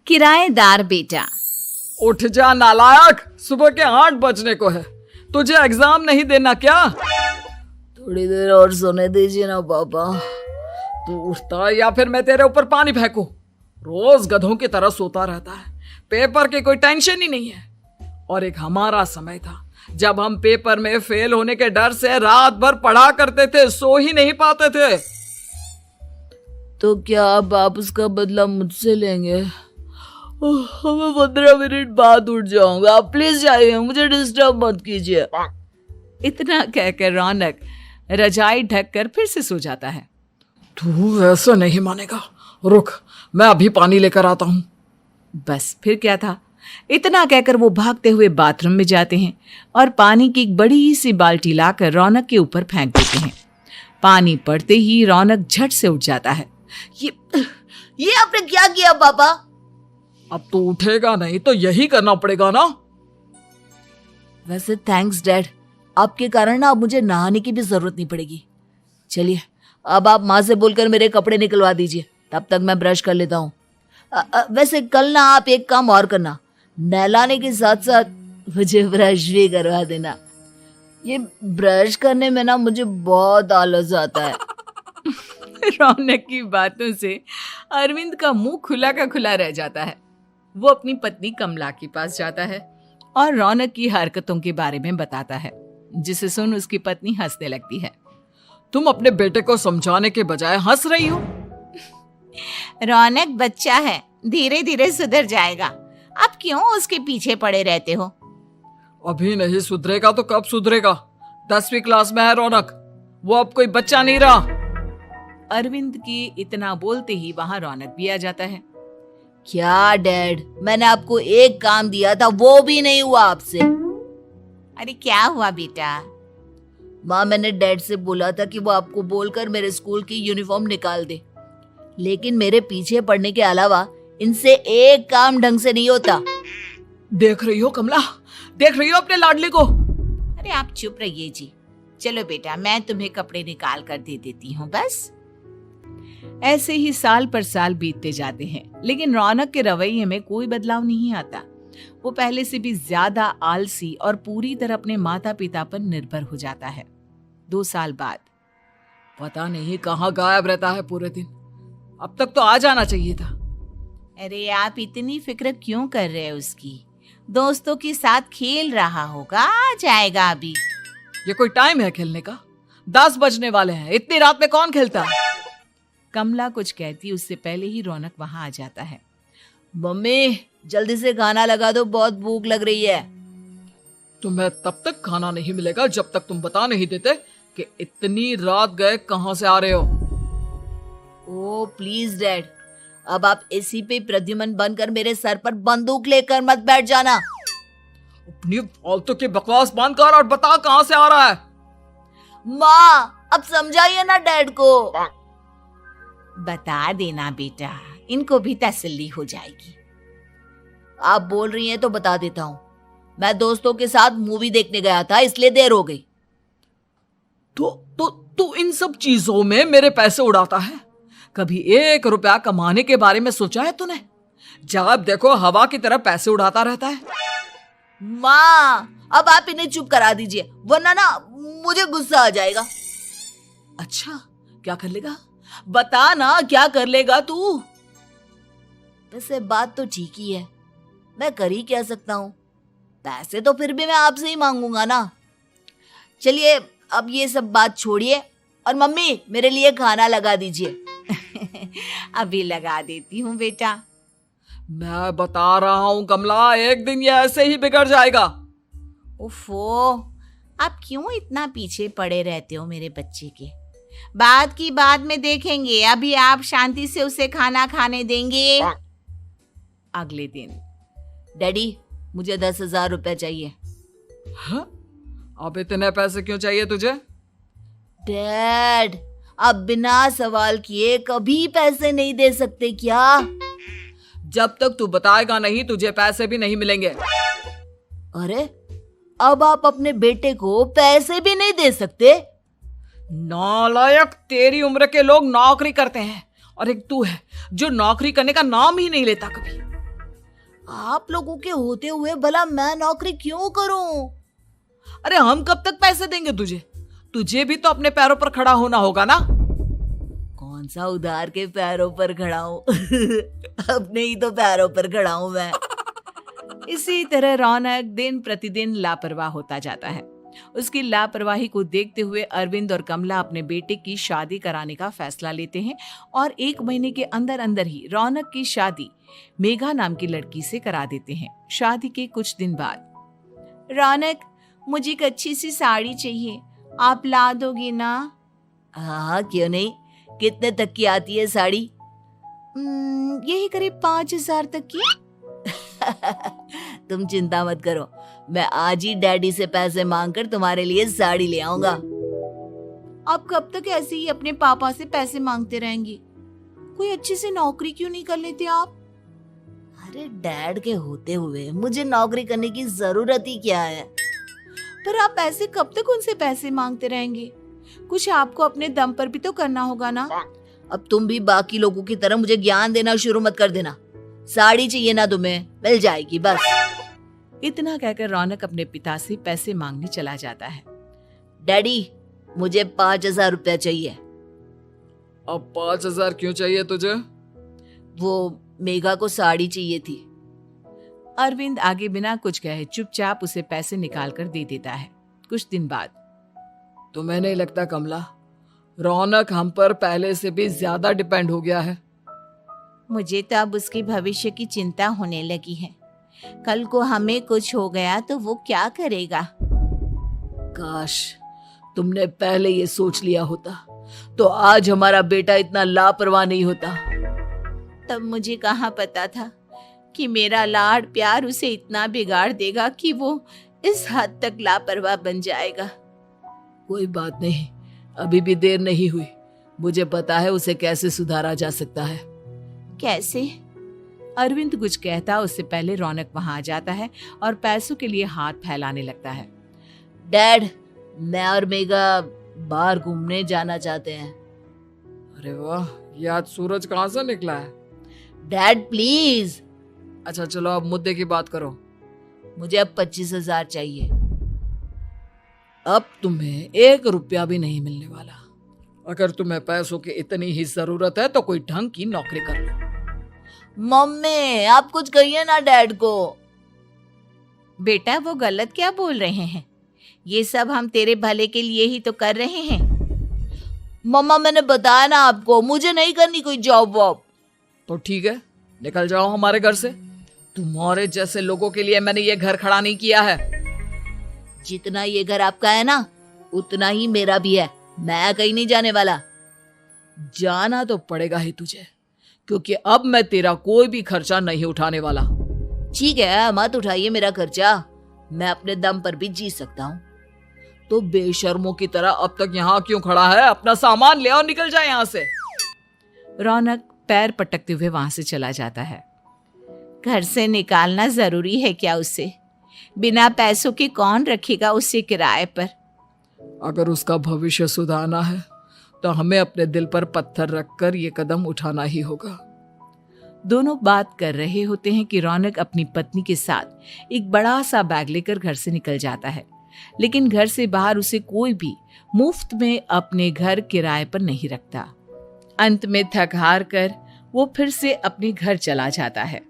किराएदार बेटा। उठ जा नालायक, सुबह के 8 बजने को है। तुझे एग्जाम नहीं देना क्या? थोड़ी देर और सोने दीजिए ना पापा। तू उठता या फिर मैं तेरे ऊपर पानी फेंकूं? रोज गधों की तरह सोता रहता है, पेपर की कोई टेंशन ही नहीं है। और एक हमारा समय था जब हम पेपर में फेल होने के डर से रात भर पढ़ा करते थे, सो ही नहीं पाते थे। तो क्या अब आप उसका बदला मुझसे लेंगे? मैं 15 मिनट बाद उठ जाऊंगा, आप प्लीज जाइए, मुझे डिस्टर्ब मत कीजिए। इतना कहकर रौनक रजाई ढककर फिर से सो जाता है। तू ऐसा नहीं मानेगा, रुक मैं अभी पानी लेकर आता हूं। बस फिर क्या था, इतना कहकर वो भागते हुए बाथरूम में जाते हैं और पानी की एक बड़ी सी बाल्टी लाकर रौनक के ऊपर फेंक देते हैं। पानी पड़ते ही रौनक झट से उठ जाता है। ये आपने क्या किया पापा? अब तो उठेगा नहीं तो यही करना पड़ेगा ना। वैसे थैंक्स डैड, आपके कारण ना अब मुझे नहाने की भी जरूरत नहीं पड़ेगी। चलिए अब आप माँ से बोलकर मेरे कपड़े निकलवा दीजिए, तब तक मैं ब्रश कर लेता हूँ। वैसे कल ना आप एक काम और करना, नहलाने के साथ साथ मुझे ब्रश भी करवा देना। ये ब्रश करने में ना मुझे बहुत आलस आता है। रौनक की बातों से अरविंद का मुंह खुला का खुला रह जाता है। वो अपनी पत्नी कमला के पास जाता है और रौनक की हरकतों के बारे में बताता है, जिसे सुन उसकी पत्नी हंसने लगती है। तुम अपने बेटे को समझाने के बजाय हंस रही हो। रौनक बच्चा है, धीरे धीरे सुधर जाएगा, आप क्यों उसके पीछे पड़े रहते हो? अभी नहीं सुधरेगा तो कब सुधरेगा? 10वीं क्लास में है रौनक, वो अब कोई बच्चा नहीं रहा। अरविंद की इतना बोलते ही वहां रौनक भी आ जाता है। क्या डैड, मैंने आपको एक काम दिया था, वो भी नहीं हुआ आपसे। अरे क्या हुआ बेटा? माँ, मैंने डैड से बोला था कि वो आपको बोलकर मेरे स्कूल की यूनिफॉर्म निकाल दे, लेकिन मेरे पीछे पड़ने के अलावा इनसे एक काम ढंग से नहीं होता। देख रही हो कमला, देख रही हो अपने लाडले को? अरे आप चुप रहिए जी। चलो बेटा, मैं तुम्हें कपड़े निकाल कर दे देती हूँ। बस ऐसे ही साल पर साल बीतते जाते हैं, लेकिन रौनक के रवैये में कोई बदलाव नहीं आता। वो पहले से भी ज्यादा आलसी और पूरी तरह अपने माता पिता पर निर्भर हो जाता है। 2 साल बाद पता नहीं कहाँ गायब रहता है पूरे दिन, अब तक तो आ जाना चाहिए था। अरे आप इतनी फिक्र क्यों कर रहे हैं उसकी? दोस्तों के साथ खेल रहा होगा, आ जाएगा अभी। ये कोई टाइम है खेलने का? 10 बजने वाले हैं, इतनी रात में कौन खेलता है? कमला कुछ कहती उससे पहले ही रौनक वहां आ जाता है। मम्मी जल्दी से खाना लगा दो, बहुत भूख लग रही है। तुम्हें तब तक खाना नहीं मिलेगा जब तक तुम बता नहीं देते कि इतनी रात गए कहां से आ रहे हो। ओ प्लीज डैड, अब आप एसी पे प्रद्युमन बनकर मेरे सर पर बंदूक लेकर मत बैठ जाना। अपनी फालतू की बकवास बंद कर और बता कहां से आ रहा है। माँ अब समझाइए ना डैड को। बता देना बेटा, इनको भी तसल्ली हो जाएगी। आप बोल रही हैं तो बता देता हूँ, मैं दोस्तों के साथ मूवी देखने गया था, इसलिए देर हो गई। तो इन सब चीजों में मेरे पैसे उड़ाता है। कभी 1 रुपया कमाने के बारे में सोचा है तूने? जब देखो हवा की तरह पैसे उड़ाता रहता है। माँ अब आप इन्हें चुप करा दीजिए, वरना ना मुझे गुस्सा आ जाएगा। अच्छा क्या कर लेगा? बता ना क्या कर लेगा तू? वैसे बात तो ठीक ही है, मैं कर ही क्या सकता हूँ, पैसे तो फिर भी मैं आपसे ही मांगूंगा ना। चलिए अब ये सब बात छोड़िए और मम्मी मेरे लिए खाना लगा दीजिए। अभी लगा देती हूँ बेटा। मैं बता रहा हूँ कमला, एक दिन ये ऐसे ही बिगड़ जाएगा। ओफो, आप क्यों इतना पीछे पड़े रहते हो मेरे बच्चे के? बात की बाद में देखेंगे, अभी आप शांति से उसे खाना खाने देंगे। अगले दिन डैडी मुझे 10,000 रुपए चाहिए। हाँ? अब इतने पैसे क्यों चाहिए तुझे? डैड आप बिना सवाल किए कभी पैसे नहीं दे सकते क्या? जब तक तू बताएगा नहीं तुझे पैसे भी नहीं मिलेंगे। अरे अब आप अपने बेटे को पैसे भी नहीं दे सकते? नालायक, तेरी उम्र के लोग नौकरी करते हैं और एक तू है जो नौकरी करने का नाम ही नहीं लेता कभी। आप लोगों के होते हुए भला मैं नौकरी क्यों करूं? अरे हम कब तक पैसे देंगे तुझे? तुझे भी तो अपने पैरों पर खड़ा होना होगा ना। कौन सा उधार के पैरों पर खड़ा हूं? अपने ही तो पैरों पर खड़ा हूं मैं। इसी तरह रौनक दिन प्रतिदिन लापरवाह होता जाता है। उसकी लापरवाही को देखते हुए अरविंद और कमला अपने बेटे की शादी कराने का फैसला लेते हैं और 1 महीने के अंदर अंदर ही रौनक की शादी मेघा नाम की लड़की से करा देते हैं। शादी के कुछ दिन बाद, रौनक, मुझे एक अच्छी सी साड़ी चाहिए, आप ला दोगी ना? हाँ, क्यों नहीं। कितने तक की आती है साड़ी? यही करीब 5,000 तक की। तुम चिंता मत करो, मैं आज ही डैडी से पैसे मांगकर तुम्हारे लिए साड़ी ले आऊंगा। आप कब तक ऐसे ही अपने पापा से पैसे मांगते रहेंगी? कोई अच्छी सी नौकरी क्यों नहीं कर लेते आप? अरे डैड के होते हुए मुझे नौकरी करने की जरूरत ही क्या है? पर आप ऐसे कब तक उनसे पैसे मांगते रहेंगे? कुछ आपको अपने दम पर भी तो करना होगा ना। अब तुम भी बाकी लोगों की तरह मुझे ज्ञान देना शुरू मत कर देना। साड़ी चाहिए ना तुम्हें, मिल जाएगी बस। इतना कहकर रौनक अपने पिता से पैसे मांगने चला जाता है। डैडी, मुझे 5,000 रुपया चाहिए। अब 5,000 क्यों चाहिए तुझे? वो मेघा को साड़ी चाहिए थी। अरविंद आगे बिना कुछ कहे चुपचाप उसे पैसे निकाल कर दे देता है। कुछ दिन बाद, तुम्हें नहीं लगता कमला, रौनक हम पर पहले से भी ज्यादा डिपेंड हो गया है? मुझे तो अब उसके भविष्य की चिंता होने लगी है। कल को हमें कुछ हो गया तो वो क्या करेगा? काश तुमने पहले ये सोच लिया होता तो आज हमारा बेटा इतना लापरवाह नहीं होता। तब मुझे कहाँ पता था कि मेरा लाड प्यार उसे इतना बिगाड़ देगा कि वो इस हद तक लापरवाह बन जाएगा। कोई बात नहीं, अभी भी देर नहीं हुई। मुझे पता है उसे कैसे सुधारा जा सकता है। कैसे? अरविंद कुछ कहता उससे पहले रौनक वहां आ जाता है और पैसों के लिए हाथ फैलाने लगता है। डैड, मैं और मेघा बाहर घूमने जाना चाहते हैं। अरे वाह, ये आज सूरज कहाँ से निकला है? Dad please. अच्छा चलो अब मुद्दे की बात करो। मुझे अब 25,000 चाहिए। अब तुम्हें 1 रुपया भी नहीं मिलने वाला। अगर तुम्हें पैसों की इतनी ही जरूरत है तो कोई ढंग की नौकरी कर लो। मम्मी, आप कुछ कहिए ना डैड को। बेटा, वो गलत क्या बोल रहे हैं? ये सब हम तेरे भले के लिए ही तो कर रहे हैं। मम्मा, मैंने बताया ना आपको, मुझे नहीं करनी कोई जॉब वॉब। तो ठीक है, निकल जाओ हमारे घर से। तुम्हारे जैसे लोगों के लिए मैंने ये घर खड़ा नहीं किया है। जितना ये घर आपका है ना, उतना ही मेरा भी है। मैं कहीं नहीं जाने वाला। जाना तो पड़ेगा ही तुझे, क्योंकि अब मैं तेरा कोई भी खर्चा नहीं उठाने वाला। ठीक है, मत उठाइए मेरा खर्चा, मैं अपने दम पर भी जी सकता हूँ। तो बेशर्मों की तरह अब तक यहाँ क्यों खड़ा है? अपना सामान ले और निकल जाए यहाँ से। रौनक पैर पटकते हुए वहां से चला जाता है। घर से निकालना जरूरी है क्या उसे? बिना पैसों के कौन रखेगा उसे किराए पर? अगर उसका भविष्य सुधारना है तो हमें अपने दिल पर पत्थर रखकर ये कदम उठाना ही होगा। दोनों बात कर रहे होते हैं कि रौनक अपनी पत्नी के साथ एक बड़ा सा बैग लेकर घर से निकल जाता है, लेकिन घर से बाहर उसे कोई भी मुफ्त में अपने घर किराए पर नहीं रखता। अंत में थक हार कर वो फिर से अपने घर चला जाता है।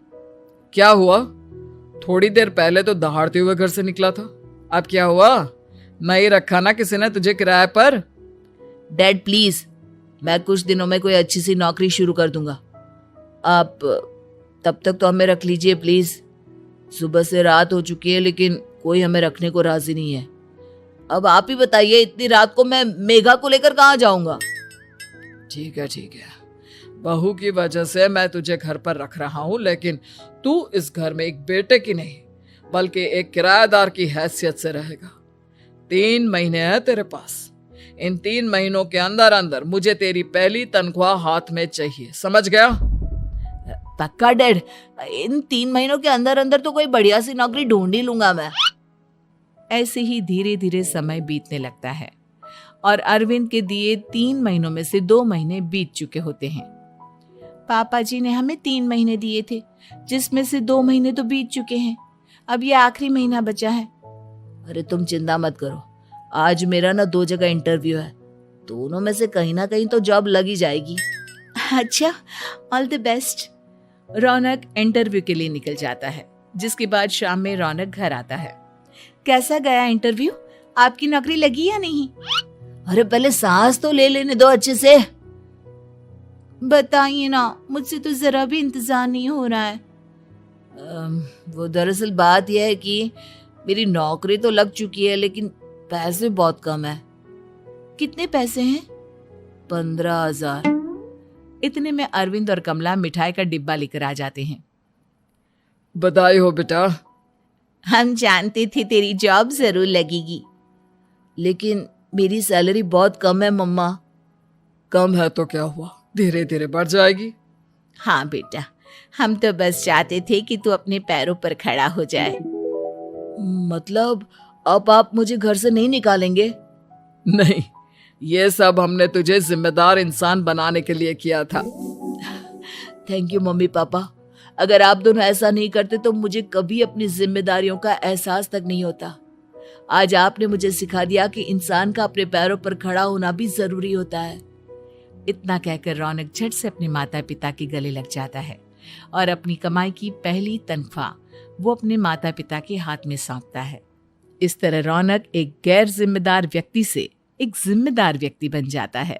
क्या हुआ? थोड़ी देर पहले तो दहाड़ते हुए घर से निकला था, अब क्या हुआ? नहीं रखा ना किसी ने तुझे किराए पर? डैड प्लीज, मैं कुछ दिनों में कोई अच्छी सी नौकरी शुरू कर दूंगा। आप तब तक तो हमें रख लीजिए प्लीज। सुबह से रात हो चुकी है लेकिन कोई हमें रखने को राजी नहीं है। अब आप ही बताइए, इतनी रात को मैं मेघा को लेकर कहाँ जाऊंगा? ठीक है, बहू की वजह से मैं तुझे घर पर रख रहा हूँ, लेकिन तू इस घर में एक बेटे की नहीं बल्कि एक किराएदार की हैसियत से रहेगा। 3 महीने हैं तेरे पास। इन 3 महीनों के अंदर अंदर मुझे तेरी पहली तनख्वाह हाथ में चाहिए, समझ गया? पक्का डैड, इन 3 महीनों के अंदर अंदर तो कोई बढ़िया सी नौकरी ढूंढ ही लूंगा मैं। ऐसे ही धीरे धीरे समय बीतने लगता है और अरविंद के दिए 3 महीनों में से 2 महीने बीत चुके होते हैं। पापा जी ने हमें 3 महीने दिए थे, जिसमें से 2 महीने तो बीत चुके हैं। अब ये आखिरी महीना बचा है। अरे तुम चिंता मत करो, आज मेरा ना 2 जगह इंटरव्यू है, दोनों में से कहीं ना कहीं तो जॉब लग ही जाएगी। अच्छा, all the best. Raunak interview के लिए निकल जाता है, जिसके बाद शाम में रौनक घर आता है। कैसा गया इंटरव्यू? आपकी नौकरी लगी या नहीं? अरे पहले सांस तो ले लेने दो अच्छे से। बताइए ना, मुझसे तो जरा भी इंतजार नहीं हो रहा है। वो दरअसल बात यह है कि मेरी नौकरी तो लग चुकी है, लेकिन पैसे बहुत कम है। कितने पैसे हैं? 15,000। इतने में अरविंद और कमला मिठाई का डिब्बा लेकर आ जाते हैं। बधाई हो बेटा। हम जानते थे तेरी जॉब जरूर लगेगी। लेकिन मेरी सैलरी बहुत कम है मम्मा। कम है तो क्या हुआ, धीरे धीरे बढ़ जाएगी। हाँ बेटा, हम तो बस चाहते थे कि तू अपने पैरों पर खड़ा हो जाए। मतलब अब आप मुझे घर से नहीं निकालेंगे? नहीं, ये सब हमने तुझे जिम्मेदार इंसान बनाने के लिए किया था। Thank you mummy papa. अगर आप दोनों ऐसा नहीं करते तो मुझे कभी अपनी जिम्मेदारियों का एहसास तक नहीं होता। आज आपने मुझे सिखा दिया कि इंसान का अपने पैरों पर खड़ा होना भी जरूरी होता है। इतना कहकर रौनक झट से अपने माता पिता के गले लग जाता है और अपनी कमाई की पहली तनख्वाह वो अपने माता पिता के हाथ में सौंपता है। इस तरह रौनक एक गैर जिम्मेदार व्यक्ति से एक जिम्मेदार व्यक्ति बन जाता है।